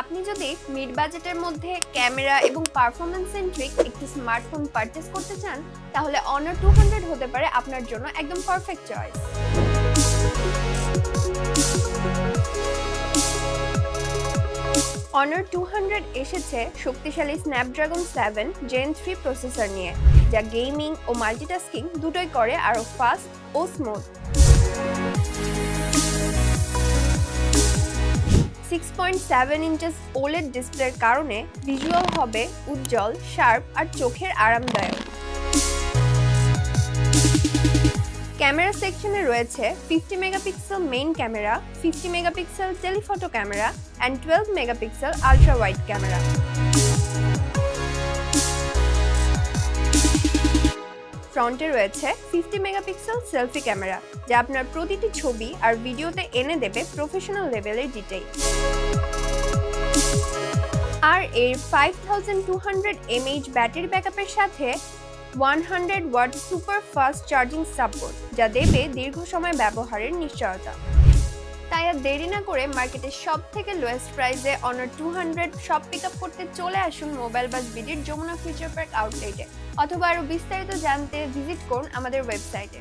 আপনি যদি মিড বাজেটের মধ্যে ক্যামেরা এবং পারফরম্যান্স সেন্ট্রিক একটি স্মার্টফোন পারচেজ করতে চান, তাহলে Honor 200 হতে পারে আপনার জন্য একদম পারফেক্ট চয়েস। Honor 200 এসেছে শক্তিশালী স্ন্যাপড্রাগন 7 Gen 3 প্রসেসর নিয়ে, যা গেমিং ও মাল্টিটাস্কিং দুটোই করে আরো ফাস্ট ও স্মুথ। 6.7 ইঞ্চেস OLED ডিসপ্লের কারণে ভিজুয়াল হবে উজ্জ্বল, শার্প আর চোখের আরামদায়ক। ক্যামেরা সেকশনে রয়েছে 50 megapixel main camera, 50 megapixel telephoto camera and 12 megapixel ultra wide camera. ফ্রন্টে রয়েছে 50 মেগাপিক্সেল সেলফি ক্যামেরা, যা আপনার প্রতিটি ছবি আর ভিডিওতে এনে দেবে প্রফেশনাল লেভেলের ডিটেইল। আর এর 5200 mAh ব্যাটারি ব্যাকআপের সাথে 100 watt super fast charging support, যা দেবে দীর্ঘ সময় ব্যবহারের নিশ্চয়তা। তাই আর দেরি না করে মার্কেটের সব থেকে লোয়েস্ট প্রাইসে Honor 200 সব পিক আপ করতে চলে আসুন মোবাইল বাস বিডির যমুনা ফিউচার পার্ক আউটলেটে, অথবা আরও বিস্তারিত জানতে ভিজিট করুন আমাদের ওয়েবসাইটে।